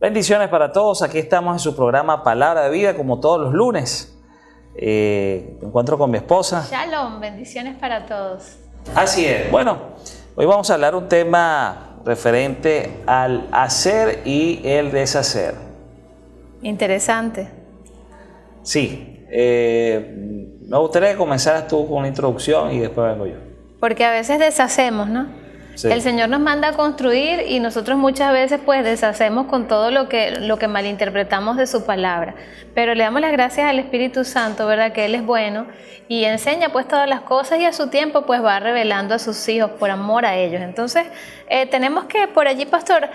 Bendiciones para todos. Aquí estamos en su programa Palabra de Vida, como todos los lunes. Me encuentro con mi esposa. Shalom, bendiciones para todos. Así es. Bueno, hoy vamos a hablar un tema referente al hacer y el deshacer. Interesante. Sí. Me gustaría que comenzaras tú con una introducción y después vengo yo. Porque a veces deshacemos, ¿no? Sí. El Señor nos manda a construir y nosotros muchas veces pues deshacemos con todo lo que malinterpretamos de su palabra. Pero le damos las gracias al Espíritu Santo, ¿verdad? Que Él es bueno y enseña pues todas las cosas y a su tiempo pues va revelando a sus hijos por amor a ellos. Entonces tenemos que por allí, pastor,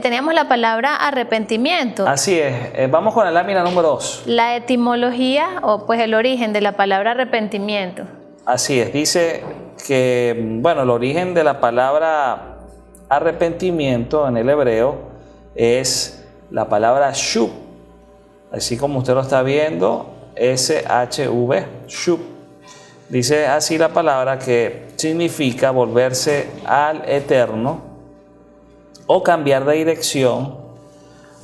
teníamos la palabra arrepentimiento. Así es. Vamos con la lámina número 2. La etimología o pues el origen de la palabra arrepentimiento. Así es, dice que, bueno, el origen de la palabra arrepentimiento en el hebreo es la palabra shub, así como usted lo está viendo, S-H-V, shub. Dice así la palabra, que significa volverse al eterno o cambiar de dirección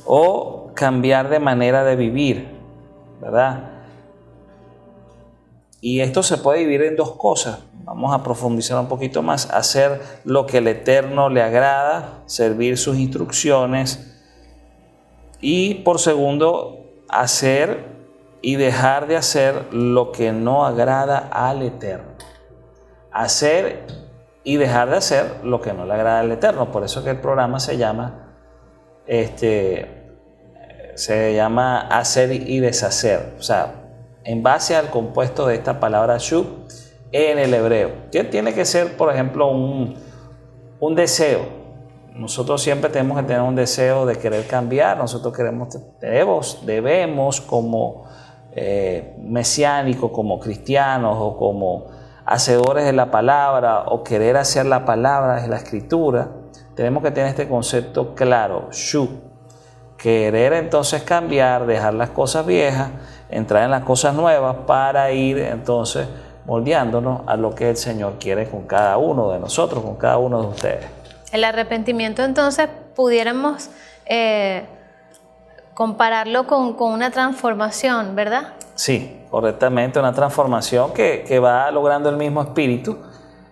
o cambiar de manera de vivir, ¿verdad? Y esto se puede dividir en dos cosas. Vamos a profundizar un poquito más. Hacer lo que el Eterno le agrada, servir sus instrucciones. Y por segundo, hacer y dejar de hacer lo que no agrada al Eterno. Hacer y dejar de hacer lo que no le agrada al Eterno. Por eso que el programa se llama hacer y deshacer. O sea, en base al compuesto de esta palabra shub en el hebreo. ¿Qué tiene que ser, por ejemplo, un deseo? Nosotros siempre tenemos que tener un deseo de querer cambiar. Nosotros debemos como mesiánicos, como cristianos o como hacedores de la palabra o querer hacer la palabra de la escritura, tenemos que tener este concepto claro, shub. Querer entonces cambiar, dejar las cosas viejas, entrar en las cosas nuevas para ir entonces moldeándonos a lo que el Señor quiere con cada uno de nosotros, con cada uno de ustedes. El arrepentimiento entonces pudiéramos compararlo con una transformación, ¿verdad? Sí, correctamente, una transformación que va logrando el mismo espíritu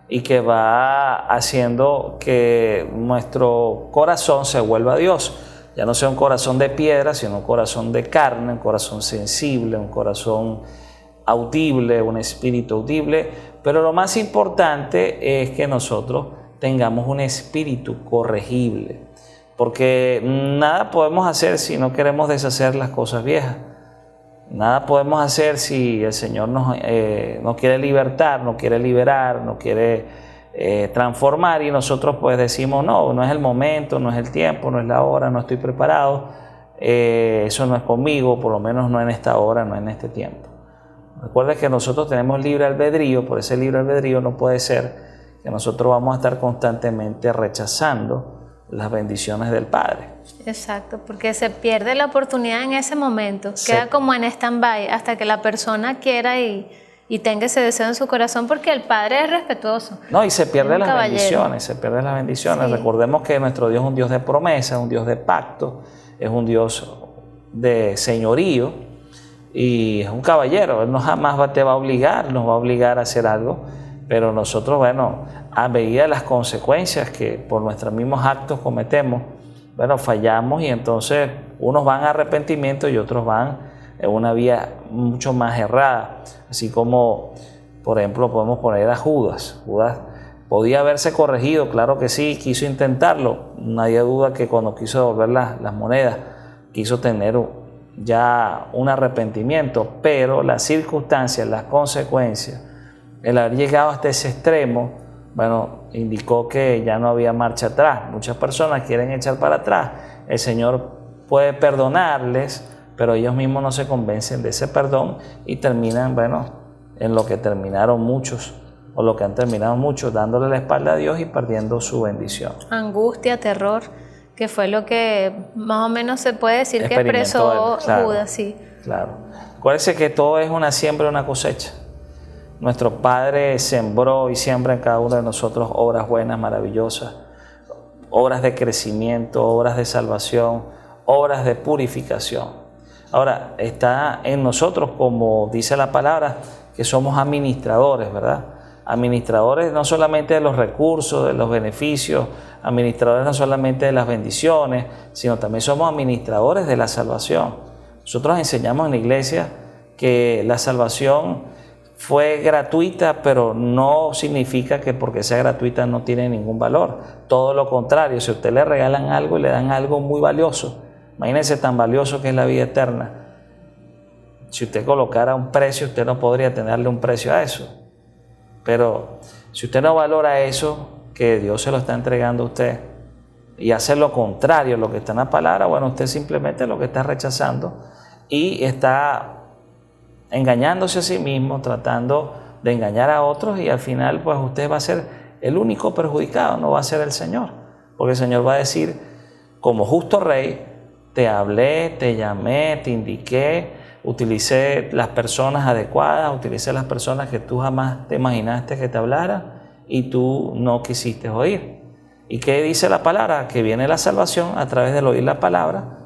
y que va haciendo que nuestro corazón se vuelva a Dios. Ya no sea un corazón de piedra, sino un corazón de carne, un corazón sensible, un corazón audible, un espíritu audible. Pero lo más importante es que nosotros tengamos un espíritu corregible. Porque nada podemos hacer si no queremos deshacer las cosas viejas. Nada podemos hacer si el Señor nos quiere libertar, nos quiere liberar, nos quiere transformar y nosotros pues decimos no es el momento, no es el tiempo, no es la hora, no estoy preparado, eso no es conmigo, por lo menos no en esta hora, no en este tiempo. Recuerda que nosotros tenemos libre albedrío, por ese libre albedrío no puede ser que nosotros vamos a estar constantemente rechazando las bendiciones del Padre. Exacto, porque se pierde la oportunidad en ese momento, queda como en stand-by hasta que la persona quiera y tenga ese deseo en su corazón, porque el Padre es respetuoso. No, y se pierden las bendiciones, se pierden las bendiciones. Sí. Recordemos que nuestro Dios es un Dios de promesa, es un Dios de pacto, es un Dios de señorío y es un caballero. Él no jamás te va a obligar, nos va a obligar a hacer algo, pero nosotros, bueno, a medida de las consecuencias que por nuestros mismos actos cometemos, bueno, fallamos y entonces unos van a arrepentimiento y otros van en una vía mucho más errada. Así como, por ejemplo, podemos poner a Judas. Judas podía haberse corregido, claro que sí, quiso intentarlo. Nadie duda que cuando quiso devolver las monedas, quiso tener ya un arrepentimiento, pero las circunstancias, las consecuencias, el haber llegado hasta ese extremo, bueno, indicó que ya no había marcha atrás. Muchas personas quieren echar para atrás. El Señor puede perdonarles, pero ellos mismos no se convencen de ese perdón y terminan, bueno, en lo que terminaron muchos, o lo que han terminado muchos, dándole la espalda a Dios y perdiendo su bendición. Angustia, terror, que fue lo que más o menos se puede decir que expresó Judas, sí. Claro. Acuérdense que todo es una siembra y una cosecha. Nuestro Padre sembró y siembra en cada uno de nosotros obras buenas, maravillosas, obras de crecimiento, obras de salvación, obras de purificación. Ahora, está en nosotros, como dice la palabra, que somos administradores, ¿verdad? Administradores no solamente de los recursos, de los beneficios, administradores no solamente de las bendiciones, sino también somos administradores de la salvación. Nosotros enseñamos en la iglesia que la salvación fue gratuita, pero no significa que porque sea gratuita no tiene ningún valor. Todo lo contrario, si a usted le regalan algo y le dan algo muy valioso, imagínense tan valioso que es la vida eterna. Si usted colocara un precio, usted no podría tenerle un precio a eso. Pero si usted no valora eso, que Dios se lo está entregando a usted, y hace lo contrario, lo que está en la palabra, bueno, usted simplemente lo que está rechazando y está engañándose a sí mismo, tratando de engañar a otros, y al final pues usted va a ser el único perjudicado, no va a ser el Señor. Porque el Señor va a decir, como justo rey, te hablé, te llamé, te indiqué, utilicé las personas adecuadas, utilicé las personas que tú jamás te imaginaste que te hablaran y tú no quisiste oír. ¿Y qué dice la palabra? Que viene la salvación a través del oír la palabra,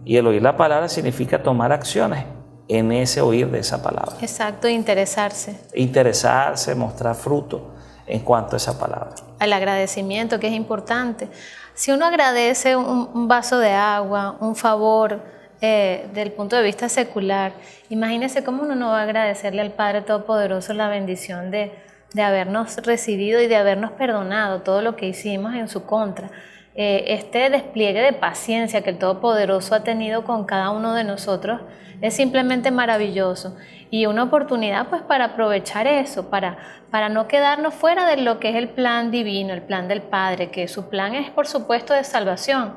y el oír la palabra significa tomar acciones en ese oír de esa palabra. Exacto, interesarse. Interesarse, mostrar fruto en cuanto a esa palabra. Al agradecimiento, que es importante. Si uno agradece un vaso de agua, un favor, del punto de vista secular, imagínese cómo uno no va a agradecerle al Padre Todopoderoso la bendición de habernos recibido y de habernos perdonado todo lo que hicimos en su contra. Este despliegue de paciencia que el Todopoderoso ha tenido con cada uno de nosotros es simplemente maravilloso, y una oportunidad pues para aprovechar eso, para no quedarnos fuera de lo que es el plan divino, el plan del Padre, que su plan es por supuesto de salvación,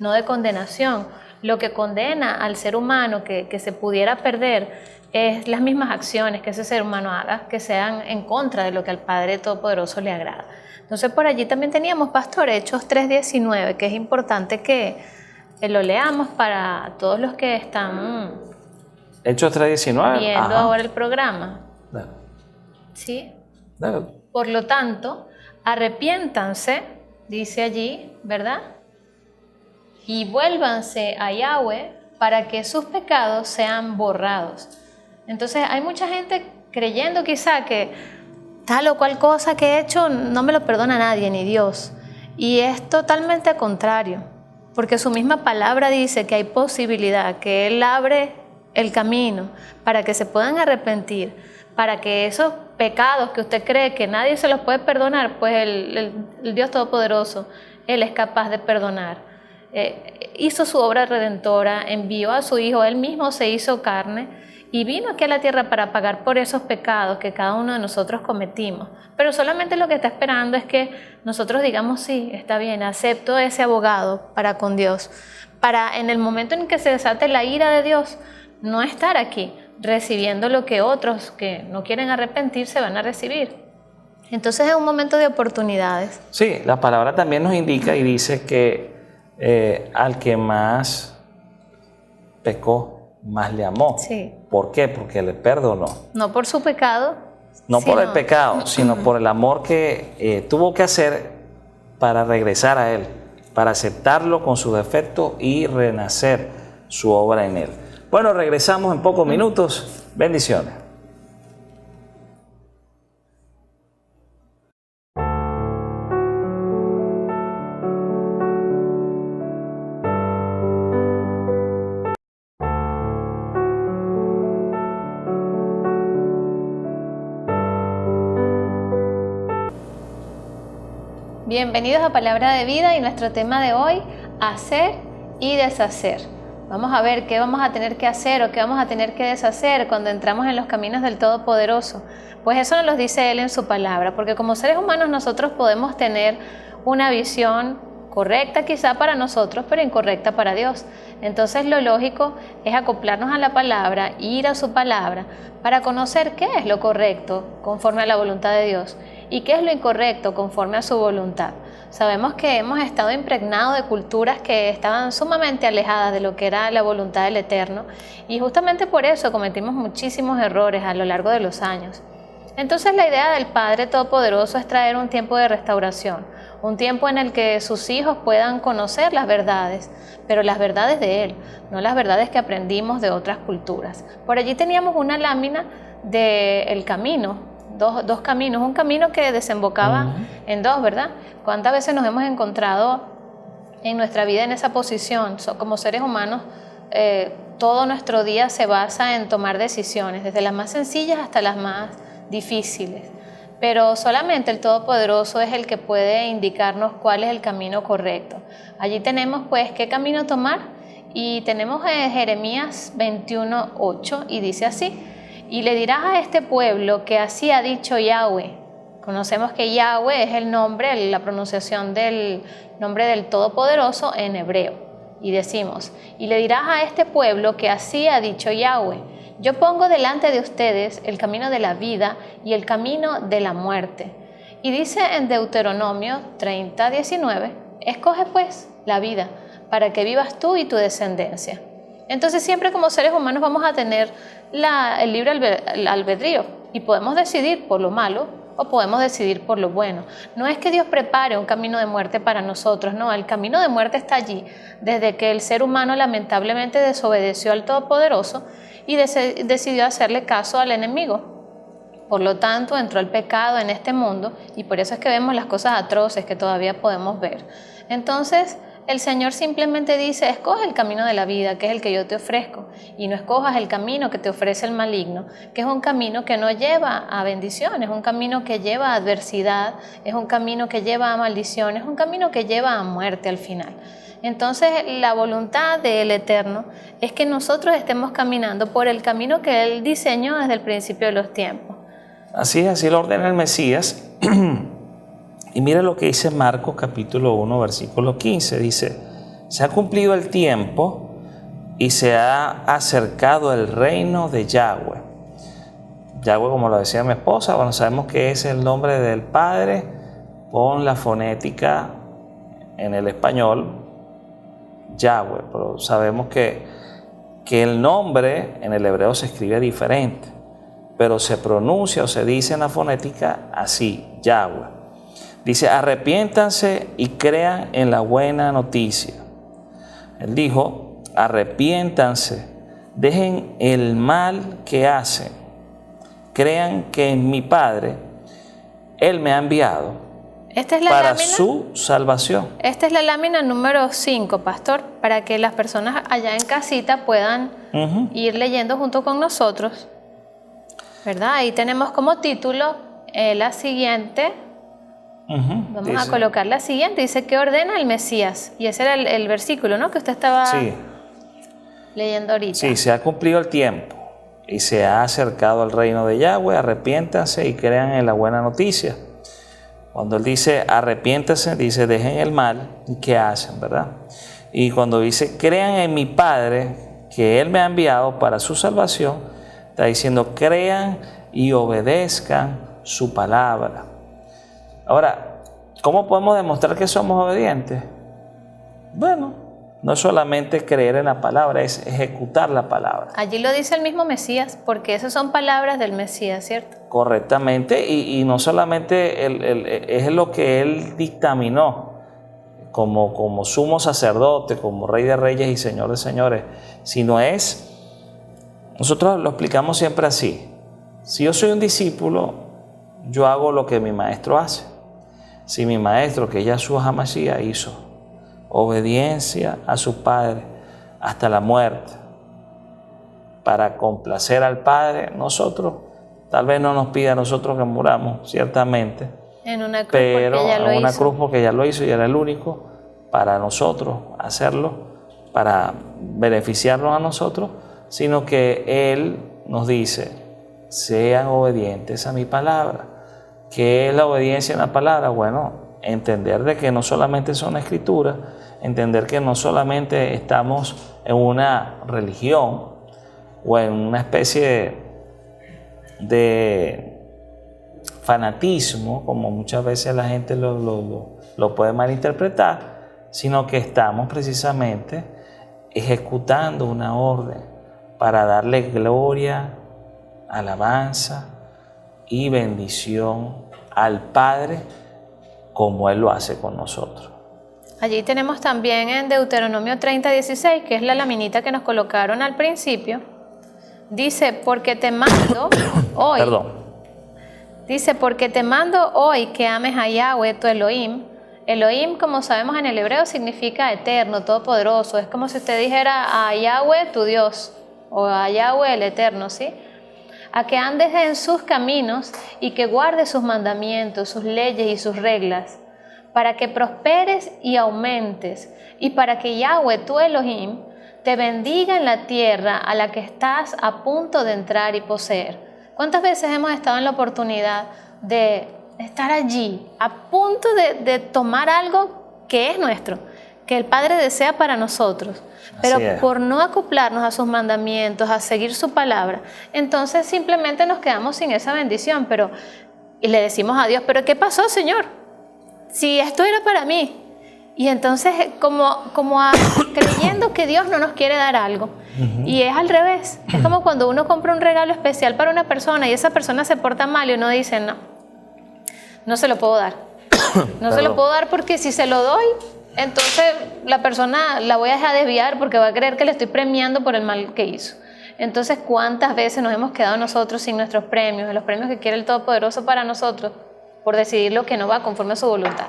no de condenación. Lo que condena al ser humano que se pudiera perder es las mismas acciones que ese ser humano haga, que sean en contra de lo que al Padre Todopoderoso le agrada. Entonces por allí también teníamos, Pastor, Hechos 3:19, que es importante que lo leamos para todos los que están Hechos 3:19. viendo ahora el programa. Dale. ¿Sí? Dale. Por lo tanto, arrepiéntanse, dice allí, ¿verdad? Y vuélvanse a Yahweh para que sus pecados sean borrados. Entonces hay mucha gente creyendo quizá que tal o cual cosa que he hecho no me lo perdona nadie, ni Dios. Y es totalmente contrario, porque su misma palabra dice que hay posibilidad, que Él abre el camino para que se puedan arrepentir, para que esos pecados que usted cree que nadie se los puede perdonar, pues el Dios Todopoderoso, Él es capaz de perdonar. Hizo su obra redentora, envió a su Hijo, Él mismo se hizo carne y vino aquí a la tierra para pagar por esos pecados que cada uno de nosotros cometimos. Pero solamente lo que está esperando es que nosotros digamos, sí, está bien, acepto ese abogado para con Dios, para en el momento en que se desate la ira de Dios, no estar aquí recibiendo lo que otros que no quieren arrepentirse van a recibir. Entonces es un momento de oportunidades. Sí, la palabra también nos indica y dice que al que más pecó, más le amó. Sí. ¿Por qué? Porque le perdonó. No por su pecado. No por el pecado, sino por el amor que tuvo que hacer para regresar a Él, para aceptarlo con sus defectos y renacer su obra en Él. Bueno, regresamos en pocos minutos. Bendiciones. Bienvenidos a Palabra de Vida y nuestro tema de hoy, hacer y deshacer. Vamos a ver qué vamos a tener que hacer o qué vamos a tener que deshacer cuando entramos en los caminos del Todopoderoso. Pues eso nos lo dice Él en su palabra, porque como seres humanos nosotros podemos tener una visión correcta quizá para nosotros, pero incorrecta para Dios. Entonces lo lógico es acoplarnos a la palabra, ir a su palabra, para conocer qué es lo correcto conforme a la voluntad de Dios y qué es lo incorrecto conforme a su voluntad. Sabemos que hemos estado impregnados de culturas que estaban sumamente alejadas de lo que era la voluntad del Eterno, y justamente por eso cometimos muchísimos errores a lo largo de los años. Entonces la idea del Padre Todopoderoso es traer un tiempo de restauración, un tiempo en el que sus hijos puedan conocer las verdades, pero las verdades de Él, no las verdades que aprendimos de otras culturas. Por allí teníamos una lámina del camino, dos caminos, un camino que desembocaba en dos, ¿verdad? ¿Cuántas veces nos hemos encontrado en nuestra vida en esa posición? Como seres humanos, todo nuestro día se basa en tomar decisiones, desde las más sencillas hasta las más difíciles. Pero solamente el Todopoderoso es el que puede indicarnos cuál es el camino correcto. Allí tenemos pues qué camino tomar y tenemos Jeremías 21:8 y dice así: y le dirás a este pueblo que así ha dicho Yahweh. Conocemos que Yahweh es el nombre, la pronunciación del nombre del Todopoderoso en hebreo. Y decimos, y le dirás a este pueblo que así ha dicho Yahweh: yo pongo delante de ustedes el camino de la vida y el camino de la muerte. Y dice en Deuteronomio 30:19, escoge pues la vida para que vivas tú y tu descendencia. Entonces siempre como seres humanos vamos a tener el libre albedrío y podemos decidir por lo malo o podemos decidir por lo bueno. No es que Dios prepare un camino de muerte para nosotros, no, el camino de muerte está allí desde que el ser humano lamentablemente desobedeció al Todopoderoso y decidió hacerle caso al enemigo. Por lo tanto, entró el pecado en este mundo y por eso es que vemos las cosas atroces que todavía podemos ver. Entonces, el Señor simplemente dice, escoge el camino de la vida, que es el que yo te ofrezco, y no escojas el camino que te ofrece el maligno, que es un camino que no lleva a bendiciones, es un camino que lleva a adversidad, es un camino que lleva a maldiciones, es un camino que lleva a muerte al final. Entonces, la voluntad del Eterno es que nosotros estemos caminando por el camino que Él diseñó desde el principio de los tiempos. Así es, así lo ordena el Mesías. Y mira lo que dice Marcos capítulo 1, versículo 15. Dice, se ha cumplido el tiempo y se ha acercado el reino de Yahweh. Yahweh, como lo decía mi esposa, bueno, sabemos que es el nombre del Padre. Pon la fonética en el español, Yahweh, pero sabemos que el nombre en el hebreo se escribe diferente, pero se pronuncia o se dice en la fonética así, Yahweh. Dice, arrepiéntanse y crean en la buena noticia. Él dijo, arrepiéntanse, dejen el mal que hacen, crean que en mi Padre, Él me ha enviado para su salvación. Esta es la lámina número 5, pastor, para que las personas allá en casita puedan ir leyendo junto con nosotros, ¿verdad? Ahí tenemos como título la siguiente. Vamos a colocar la siguiente. Dice que ordena el Mesías. Y ese era el versículo, ¿no? Que usted estaba leyendo ahorita. Sí, se ha cumplido el tiempo y se ha acercado al reino de Yahweh. Arrepiéntanse y crean en la buena noticia. Cuando él dice arrepiéntanse, dice dejen el mal que hacen, ¿verdad? Y cuando dice crean en mi Padre, que Él me ha enviado para su salvación, está diciendo crean y obedezcan su palabra. Ahora, ¿cómo podemos demostrar que somos obedientes? Bueno, no es solamente creer en la palabra, es ejecutar la palabra. Allí lo dice el mismo Mesías, porque esas son palabras del Mesías, ¿cierto? Correctamente, y no solamente es lo que Él dictaminó como sumo sacerdote, como Rey de Reyes y Señor de Señores, sino nosotros lo explicamos siempre así. Si yo soy un discípulo, yo hago lo que mi maestro hace. Si mi maestro, que es Yahshua HaMashiach, hizo obediencia a su Padre hasta la muerte para complacer al Padre, nosotros, tal vez no nos pida a nosotros que muramos, ciertamente, en una cruz, pero porque ya lo en una hizo. cruz porque ya lo hizo y era el único para nosotros hacerlo, para beneficiarnos a nosotros, sino que Él nos dice, sean obedientes a mi palabra. ¿Qué es la obediencia en la palabra? Bueno, entender de que no solamente son escrituras, entender que no solamente estamos en una religión o en una especie de fanatismo, como muchas veces la gente lo puede malinterpretar, sino que estamos precisamente ejecutando una orden para darle gloria, alabanza, y bendición al Padre como Él lo hace con nosotros. Allí tenemos también en Deuteronomio 30:16, que es la laminita que nos colocaron al principio. Dice, porque te mando hoy. Dice, porque te mando hoy que ames a Yahweh, tu Elohim. Elohim, como sabemos en el hebreo, significa eterno, todopoderoso. Es como si usted dijera a Yahweh, tu Dios, o a Yahweh, el eterno, ¿sí? A que andes en sus caminos y que guardes sus mandamientos, sus leyes y sus reglas, para que prosperes y aumentes, y para que Yahweh, tu Elohim, te bendiga en la tierra a la que estás a punto de entrar y poseer. ¿Cuántas veces hemos estado en la oportunidad de estar allí, a punto de tomar algo que es nuestro, que el Padre desea para nosotros, pero por no acoplarnos a sus mandamientos, a seguir su palabra, entonces simplemente nos quedamos sin esa bendición, y le decimos a Dios, ¿pero qué pasó, Señor? Si esto era para mí. Y entonces creyendo que Dios no nos quiere dar algo. Y es al revés. Es como cuando uno compra un regalo especial para una persona y esa persona se porta mal y uno dice, no se lo puedo dar. No se lo puedo dar porque si se lo doy, entonces la persona la voy a dejar desviar porque va a creer que le estoy premiando por el mal que hizo. Entonces, ¿cuántas veces nos hemos quedado nosotros sin nuestros premios, los premios que quiere el Todopoderoso para nosotros, por decidir lo que no va conforme a su voluntad?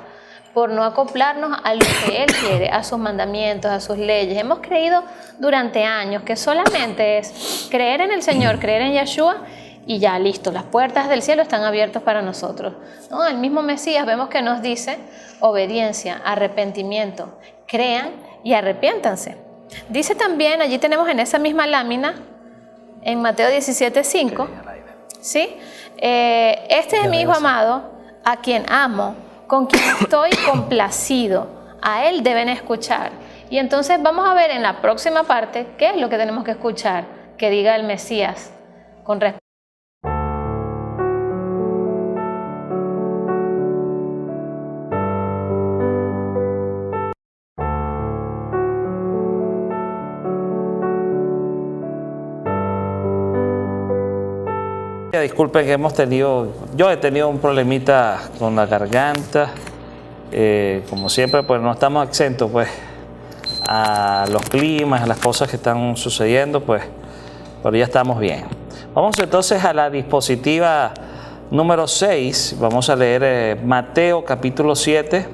Por no acoplarnos a lo que Él quiere, a sus mandamientos, a sus leyes. Hemos creído durante años que solamente es creer en el Señor, creer en Yeshua y ya, listo, las puertas del cielo están abiertas para nosotros. ¿No? El mismo Mesías vemos que nos dice obediencia, arrepentimiento, crean y arrepiéntanse. Dice también, allí tenemos en esa misma lámina, en Mateo 17:5, ¿sí? Este es mi Hijo amado, a quien amo, con quien estoy complacido, a Él deben escuchar. Y entonces vamos a ver en la próxima parte qué es lo que tenemos que escuchar, que diga el Mesías con respecto. Disculpen que yo he tenido un problemita con la garganta, como siempre, pues no estamos exentos pues a los climas, a las cosas que están sucediendo, pues, pero ya estamos bien. Vamos entonces a la dispositiva número 6, vamos a leer Mateo capítulo 7,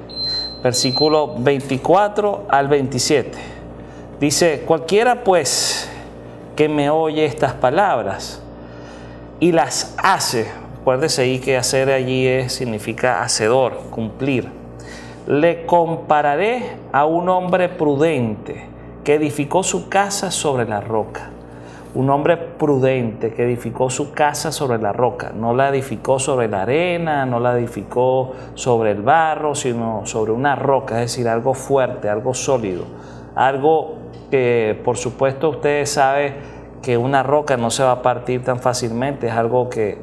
versículo 24 al 27. Dice, cualquiera pues que me oye estas palabras y las hace, acuérdese ahí que hacer allí significa hacedor, cumplir. Le compararé a un hombre prudente que edificó su casa sobre la roca. Un hombre prudente que edificó su casa sobre la roca. No la edificó sobre la arena, no la edificó sobre el barro, sino sobre una roca, es decir, algo fuerte, algo sólido. Algo que, por supuesto, ustedes saben que una roca no se va a partir tan fácilmente, es algo que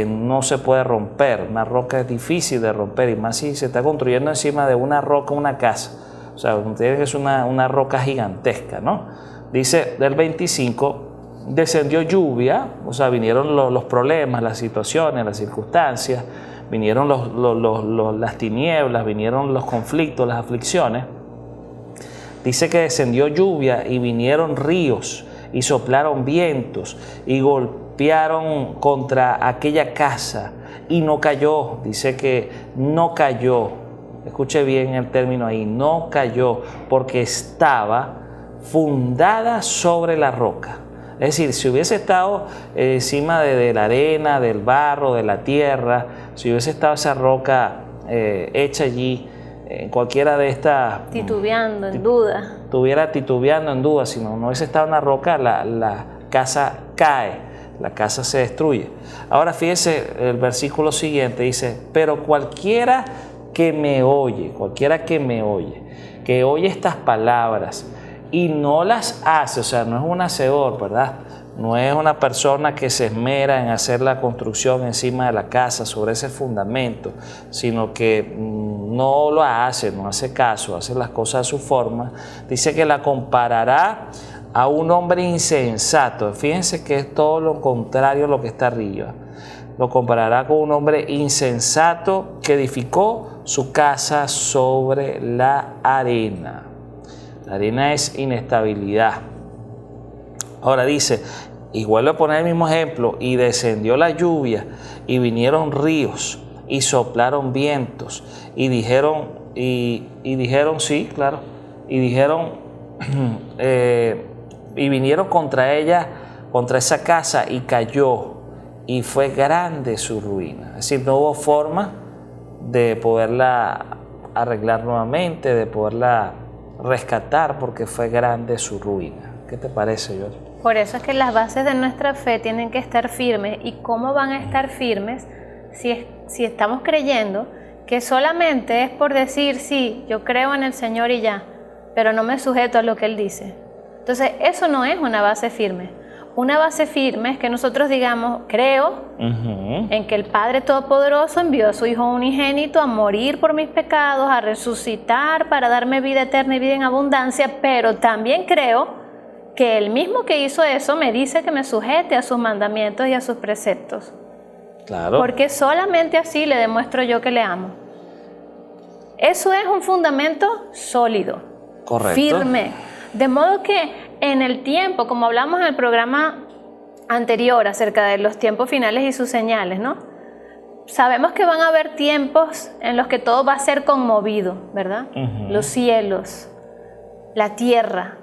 no se puede romper. Una roca es difícil de romper, y más si se está construyendo encima de una roca una casa. O sea, tiene que ser una roca gigantesca, ¿no? Dice del 25, descendió lluvia, o sea, vinieron los problemas, las situaciones, las circunstancias, vinieron las tinieblas, vinieron los conflictos, las aflicciones. Dice que descendió lluvia y vinieron ríos, y soplaron vientos y golpearon contra aquella casa y no cayó. Dice que no cayó, escuche bien el término ahí, no cayó porque estaba fundada sobre la roca. Es decir, si hubiese estado encima de la arena, del barro, de la tierra, si hubiese estado esa roca hecha allí, en cualquiera de estas... Titubeando, en duda. Estuviera titubeando en duda, si no hubiese estado en la roca, la casa cae, la casa se destruye. Ahora fíjese, el versículo siguiente dice, pero cualquiera que me oye, que oye estas palabras y no las hace, o sea, no es un hacedor, ¿verdad? No es una persona que se esmera en hacer la construcción encima de la casa, sobre ese fundamento, sino que no lo hace, no hace caso, hace las cosas a su forma. Dice que la comparará a un hombre insensato. Fíjense que es todo lo contrario a lo que está arriba. lo comparará con un hombre insensato que edificó su casa sobre la arena. La arena es inestabilidad. Ahora dice, y vuelve a poner el mismo ejemplo, y descendió la lluvia, y vinieron ríos, y soplaron vientos, y dijeron, sí, claro, y dijeron, y vinieron contra ella, contra esa casa, y cayó, y fue grande su ruina. Es decir, no hubo forma de poderla arreglar nuevamente, de poderla rescatar, porque fue grande su ruina. ¿Qué te parece, Yoli? Por eso es que las bases de nuestra fe tienen que estar firmes. ¿Y cómo van a estar firmes si estamos creyendo que solamente es por decir, sí, yo creo en el Señor y ya, pero no me sujeto a lo que Él dice? Entonces, eso no es una base firme. Una base firme es que nosotros digamos, creo en que el Padre Todopoderoso envió a su Hijo unigénito a morir por mis pecados, a resucitar para darme vida eterna y vida en abundancia, pero también creo que el mismo que hizo eso me dice que me sujete a sus mandamientos y a sus preceptos. Claro. Porque solamente así le demuestro yo que le amo. Eso es un fundamento sólido, correcto, firme. De modo que en el tiempo, como hablamos en el programa anterior acerca de los tiempos finales y sus señales, ¿no? Sabemos que van a haber tiempos en los que todo va a ser conmovido, ¿verdad? Los cielos, la tierra.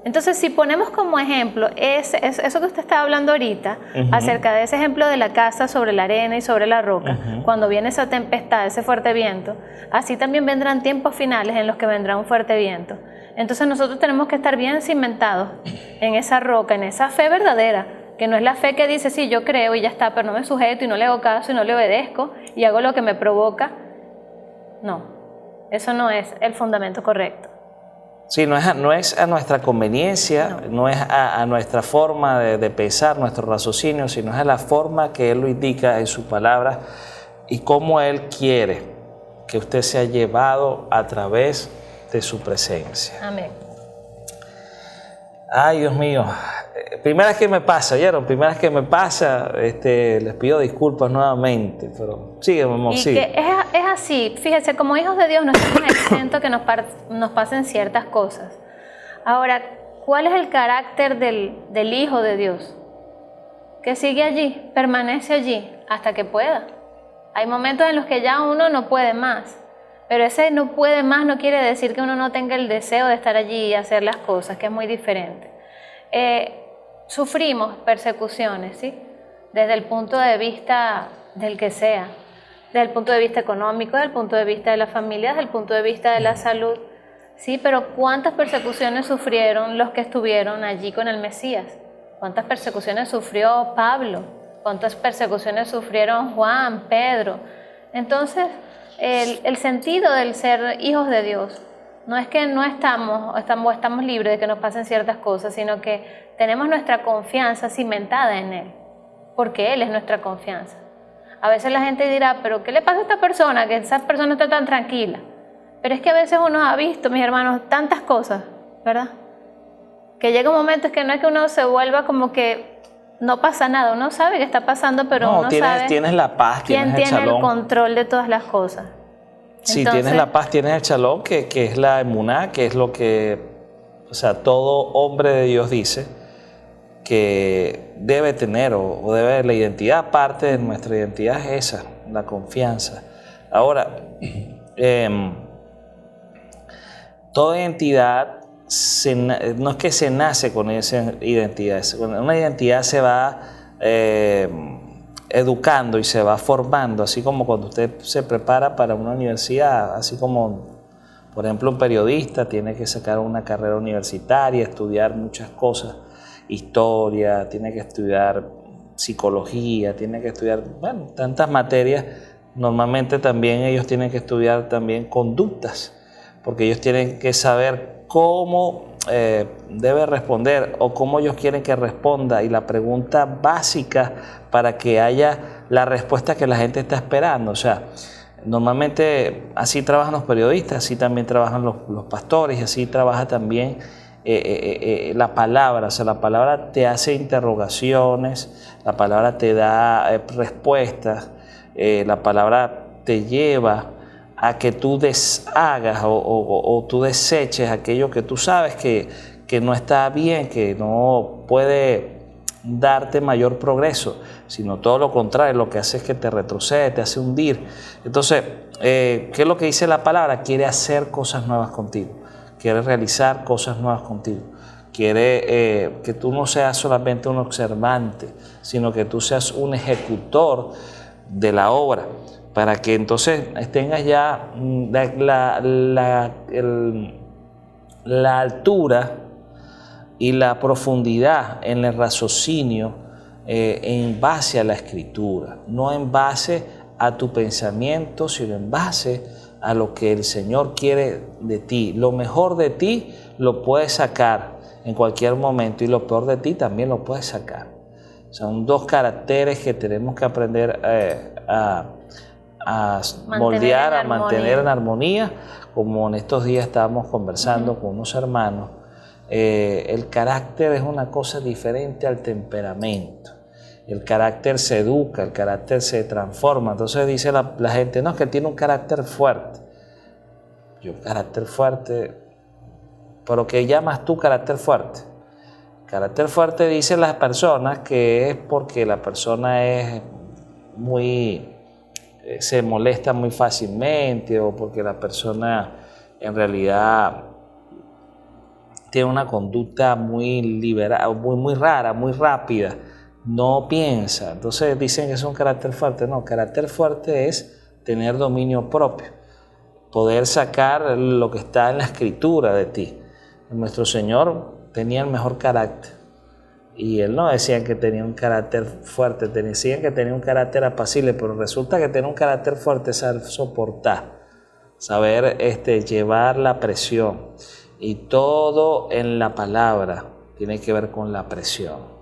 Entonces, si ponemos como ejemplo eso que usted estaba hablando ahorita, acerca de ese ejemplo de la casa sobre la arena y sobre la roca, cuando viene esa tempestad, ese fuerte viento, así también vendrán tiempos finales en los que vendrá un fuerte viento. Entonces nosotros tenemos que estar bien cimentados en esa roca, en esa fe verdadera, que no es la fe que dice, sí, yo creo y ya está, pero no me sujeto y no le hago caso y no le obedezco y hago lo que me provoca. No, eso no es el fundamento correcto. Sí, no es a nuestra conveniencia, no es a nuestra forma de pensar, nuestro raciocinio, sino es a la forma que Él lo indica en su palabra y cómo Él quiere que usted sea llevado a través de su presencia. Amén. Ay, Dios mío. Primera vez que me pasa, ¿oyeron? Primera vez que me pasa, les pido disculpas nuevamente, pero sigue, mi amor, sigue. Que es así, fíjese, como hijos de Dios no estamos exentos que nos pasen ciertas cosas. Ahora, ¿cuál es el carácter del Hijo de Dios? Que sigue allí, permanece allí hasta que pueda. Hay momentos en los que ya uno no puede más. Pero ese no puede más no quiere decir que uno no tenga el deseo de estar allí y hacer las cosas, que es muy diferente. Sufrimos persecuciones, ¿sí? Desde el punto de vista del que sea, desde el punto de vista económico, desde el punto de vista de la familia, desde el punto de vista de la salud, ¿sí? Pero ¿cuántas persecuciones sufrieron los que estuvieron allí con el Mesías? ¿Cuántas persecuciones sufrió Pablo? ¿Cuántas persecuciones sufrieron Juan, Pedro? Entonces, el sentido del ser hijos de Dios no es que no estamos libres de que nos pasen ciertas cosas, sino que tenemos nuestra confianza cimentada en Él, porque Él es nuestra confianza. A veces la gente dirá, pero ¿qué le pasa a esta persona? Que esa persona está tan tranquila. Pero es que a veces uno ha visto, mis hermanos, tantas cosas, ¿verdad? Que llega un momento en que no es que uno se vuelva como que no pasa nada, uno sabe que está pasando, pero no, uno sabe tienes la paz, quién tienes tiene el el control de todas las cosas. Sí, entonces, tienes la paz, tienes el shalom, que es la emuná, que es lo que, o sea, todo hombre de Dios dice que debe tener o debe, la identidad, parte de nuestra identidad es esa, la confianza. Ahora, toda identidad no es que se nace con esa identidad, una identidad se va educando y se va formando, así como cuando usted se prepara para una universidad, así como, por ejemplo, un periodista tiene que sacar una carrera universitaria, estudiar muchas cosas, historia, tiene que estudiar psicología, tiene que estudiar, bueno, tantas materias. Normalmente también ellos tienen que estudiar también conductas, porque ellos tienen que saber cómo debe responder o cómo ellos quieren que responda, y la pregunta básica para que haya la respuesta que la gente está esperando. O sea, normalmente así trabajan los periodistas, así también trabajan los pastores, y así trabaja también la palabra. O sea, la palabra te hace interrogaciones, la palabra te da respuestas, la palabra te lleva a que tú deshagas o tú deseches aquello que tú sabes que no está bien, que no puede darte mayor progreso, sino todo lo contrario, lo que hace es que te retrocede, te hace hundir. Entonces, ¿qué es lo que dice la palabra? Quiere hacer cosas nuevas contigo, quiere realizar cosas nuevas contigo, quiere que tú no seas solamente un observante, sino que tú seas un ejecutor de la obra, para que entonces tengas ya la altura y la profundidad en el raciocinio en base a la Escritura, no en base a tu pensamiento, sino en base a lo que el Señor quiere de ti. Lo mejor de ti lo puedes sacar en cualquier momento y lo peor de ti también lo puedes sacar. Son dos caracteres que tenemos que aprender a moldear, a mantener en armonía, como en estos días estábamos conversando con unos hermanos. El carácter es una cosa diferente al temperamento. El carácter se educa, el carácter se transforma. Entonces dice la gente, no, es que tiene un carácter fuerte. Yo, carácter fuerte, ¿pero qué llamas tú carácter fuerte? Carácter fuerte dicen las personas que es porque la persona es muy, se molesta muy fácilmente, o porque la persona en realidad tiene una conducta muy liberal, muy rara, muy rápida, no piensa. Entonces dicen que es un carácter fuerte. No, carácter fuerte es tener dominio propio, poder sacar lo que está en la Escritura de ti. Nuestro Señor tenía el mejor carácter, y Él no decía que tenía un carácter fuerte, decían que tenía un carácter apacible, pero resulta que tener un carácter fuerte es saber soportar, saber llevar la presión. Y todo en la palabra tiene que ver con la presión.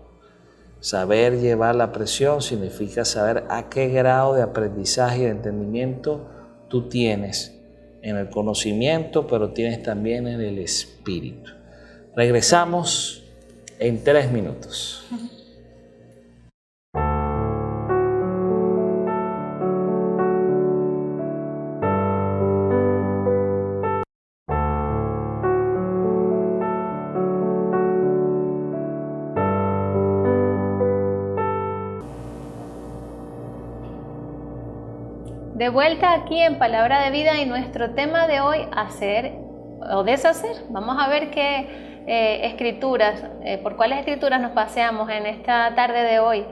Saber llevar la presión significa saber a qué grado de aprendizaje y de entendimiento tú tienes en el conocimiento, pero tienes también en el espíritu. Regresamos en 3 minutos. De vuelta aquí en Palabra de Vida, y nuestro tema de hoy, hacer o deshacer. Vamos a ver qué escrituras, por cuáles escrituras nos paseamos en esta tarde de hoy,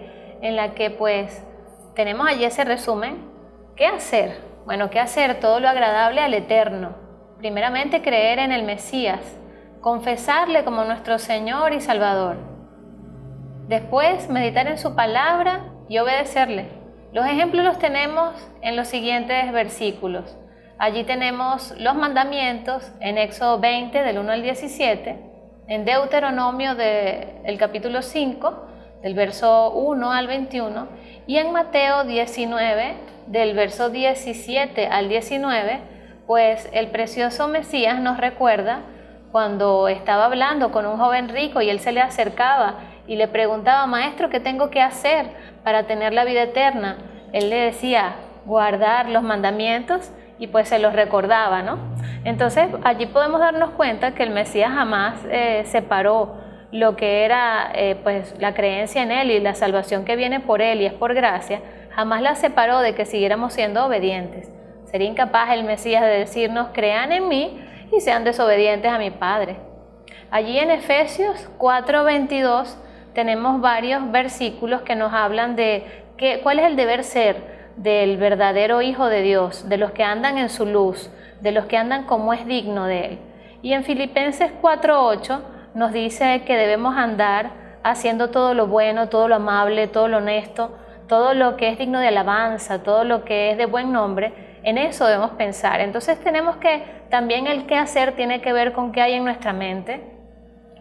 en la que pues tenemos allí ese resumen. ¿Qué hacer? Bueno, ¿qué hacer? Todo lo agradable al Eterno. Primeramente, creer en el Mesías, confesarle como nuestro Señor y Salvador. Después, meditar en su palabra y obedecerle. Los ejemplos los tenemos en los siguientes versículos. Allí tenemos los mandamientos en Éxodo 20, del 1 al 17, en Deuteronomio del capítulo 5, del verso 1 al 21, y en Mateo 19, del verso 17 al 19, pues el precioso Mesías nos recuerda cuando estaba hablando con un joven rico y él se le acercaba y le preguntaba, maestro, ¿qué tengo que hacer para tener la vida eterna? Él le decía, guardar los mandamientos, y pues se los recordaba, ¿no? Entonces allí podemos darnos cuenta que el Mesías jamás separó lo que era pues la creencia en Él y la salvación que viene por Él y es por gracia, jamás la separó de que siguiéramos siendo obedientes. Sería incapaz el Mesías de decirnos, crean en mí y sean desobedientes a mi Padre. Allí en Efesios 4:22 tenemos varios versículos que nos hablan de cuál es el deber ser del verdadero Hijo de Dios, de los que andan en su luz, de los que andan como es digno de Él. Y en Filipenses 4:8 nos dice que debemos andar haciendo todo lo bueno, todo lo amable, todo lo honesto, todo lo que es digno de alabanza, todo lo que es de buen nombre. En eso debemos pensar. Entonces tenemos que también el qué hacer tiene que ver con qué hay en nuestra mente,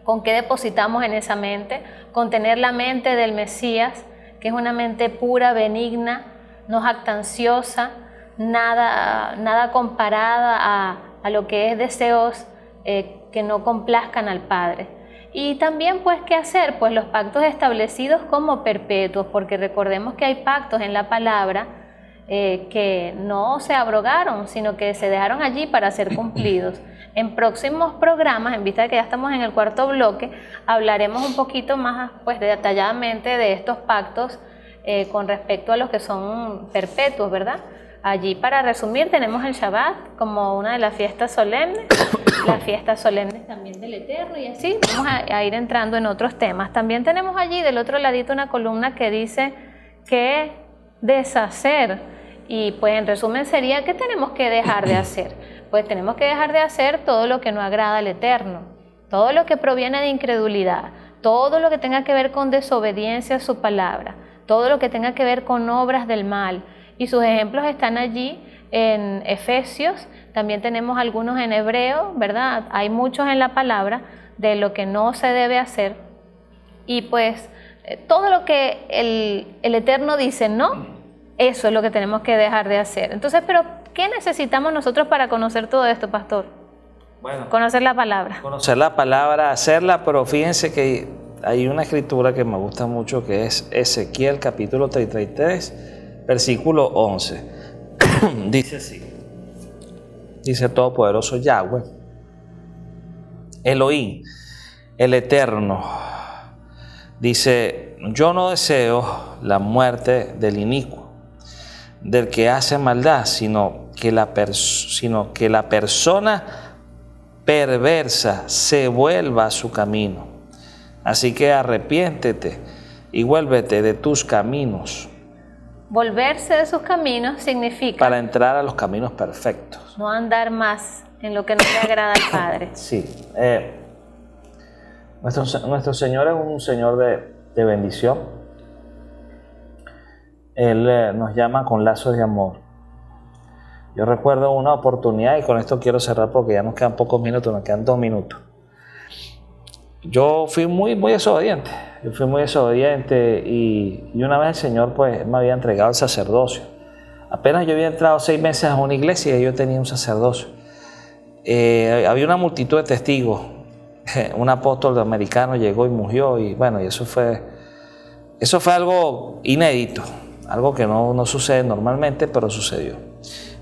con qué depositamos en esa mente, con tener la mente del Mesías, que es una mente pura, benigna, no jactanciosa, nada comparada a lo que es deseos que no complazcan al Padre. Y también pues ¿qué hacer? Pues los pactos establecidos como perpetuos, porque recordemos que hay pactos en la palabra que no se abrogaron, sino que se dejaron allí para ser cumplidos. En próximos programas, en vista de que ya estamos en el cuarto bloque, hablaremos un poquito más pues detalladamente de estos pactos con respecto a los que son perpetuos, ¿verdad? Allí, para resumir, tenemos el Shabbat como una de las fiestas solemnes, las fiestas solemnes también del Eterno, y así vamos a ir entrando en otros temas. También tenemos allí del otro ladito una columna que dice que deshacer, y pues en resumen sería ¿qué tenemos que dejar de hacer? Pues tenemos que dejar de hacer todo lo que no agrada al Eterno, todo lo que proviene de incredulidad, todo lo que tenga que ver con desobediencia a su palabra, todo lo que tenga que ver con obras del mal. Y sus ejemplos están allí en Efesios, también tenemos algunos en Hebreo, ¿verdad? Hay muchos en la palabra de lo que no se debe hacer. Y pues todo lo que el Eterno dice no, eso es lo que tenemos que dejar de hacer. Entonces, pero ¿qué necesitamos nosotros para conocer todo esto, pastor? Bueno, conocer la palabra. Conocer la palabra, hacerla, pero fíjense que hay una escritura que me gusta mucho que es Ezequiel capítulo 33, versículo 11. Dice así, dice Todopoderoso Yahweh, Elohim, el Eterno, dice, yo no deseo la muerte del inicuo, del que hace maldad, sino que la persona perversa se vuelva a su camino. Así que arrepiéntete y vuélvete de tus caminos. Volverse de sus caminos significa para entrar a los caminos perfectos. No andar más en lo que no le agrada al Padre. Sí. Nuestro Señor es un Señor de bendición. Él nos llama con lazos de amor. Yo recuerdo una oportunidad, y con esto quiero cerrar porque ya nos quedan pocos minutos, nos quedan 2 minutos. Yo fui muy desobediente. Y una vez el Señor pues me había entregado el sacerdocio. Apenas yo había entrado 6 meses a una iglesia y yo tenía un sacerdocio. Había una multitud de testigos. Un apóstol americano llegó y murió, y bueno, y eso fue algo inédito. Algo que no sucede normalmente, pero sucedió.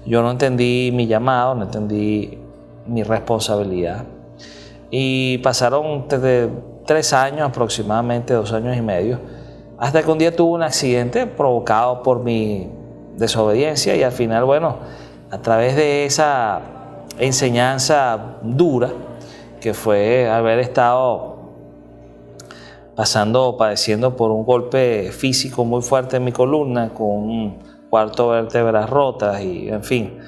Yo no entendí mi llamado, no entendí mi responsabilidad. Y pasaron 3 años aproximadamente, 2 años y medio, hasta que un día tuve un accidente provocado por mi desobediencia, y al final, bueno, a través de esa enseñanza dura, que fue haber estado padeciendo por un golpe físico muy fuerte en mi columna, con un 4 vértebras rotas, y en fin,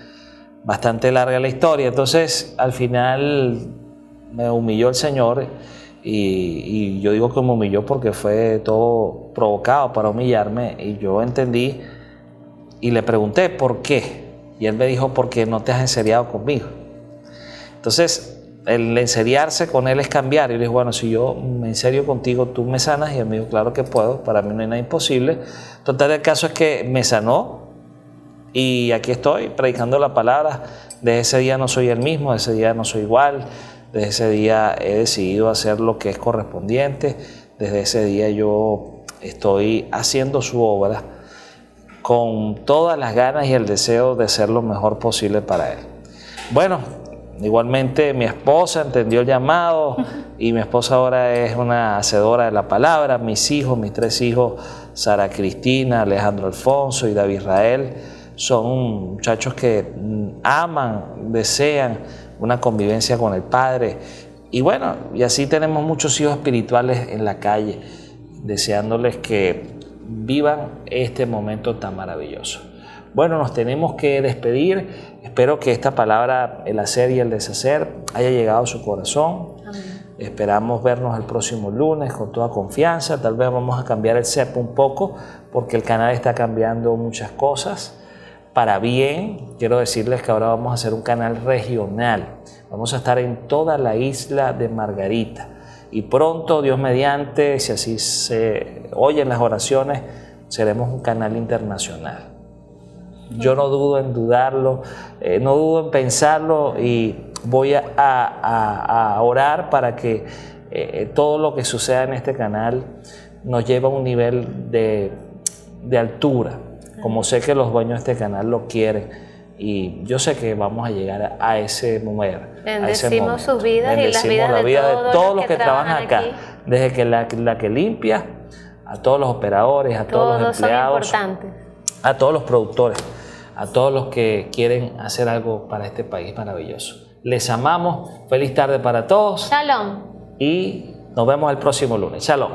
bastante larga la historia. Entonces, al final me humilló el Señor, y yo digo que me humilló porque fue todo provocado para humillarme, y yo entendí y le pregunté por qué, y él me dijo, porque no te has enseriado conmigo. Entonces, el enseriarse con él es cambiar. Y le dije, bueno, si yo me enserio contigo, tú me sanas. Y él me dijo, claro que puedo, para mí no hay nada imposible. Total, el caso es que me sanó, y aquí estoy predicando la palabra. Desde ese día no soy el mismo, desde ese día no soy igual. Desde ese día he decidido hacer lo que es correspondiente. Desde ese día yo estoy haciendo su obra con todas las ganas y el deseo de ser lo mejor posible para él. Bueno, igualmente mi esposa entendió el llamado, y mi esposa ahora es una hacedora de la palabra. Mis hijos, mis 3 hijos, Sara Cristina, Alejandro Alfonso y David Israel, son muchachos que aman, desean una convivencia con el Padre. Y bueno, y así tenemos muchos hijos espirituales en la calle, deseándoles que vivan este momento tan maravilloso. Bueno, nos tenemos que despedir. Espero que esta palabra, el hacer y el deshacer, haya llegado a su corazón. Amén. Esperamos vernos el próximo lunes con toda confianza. Tal vez vamos a cambiar el CEP un poco, porque el canal está cambiando muchas cosas para bien. Quiero decirles que ahora vamos a hacer un canal regional. Vamos a estar en toda la isla de Margarita. Y pronto, Dios mediante, si así se oyen las oraciones, seremos un canal internacional. Yo no dudo en dudarlo, no dudo en pensarlo, y voy a orar para que todo lo que suceda en este canal nos lleve a un nivel de altura, como sé que los dueños de este canal lo quieren. Y yo sé que vamos a llegar a ese momento. Bendecimos sus vidas y las vidas la vida de todos los que trabajan acá, aquí. Desde que la que limpia, a todos los operadores, a todos los empleados, a todos los productores, a todos los que quieren hacer algo para este país maravilloso. Les amamos. Feliz tarde para todos. Shalom. Y nos vemos el próximo lunes. Shalom.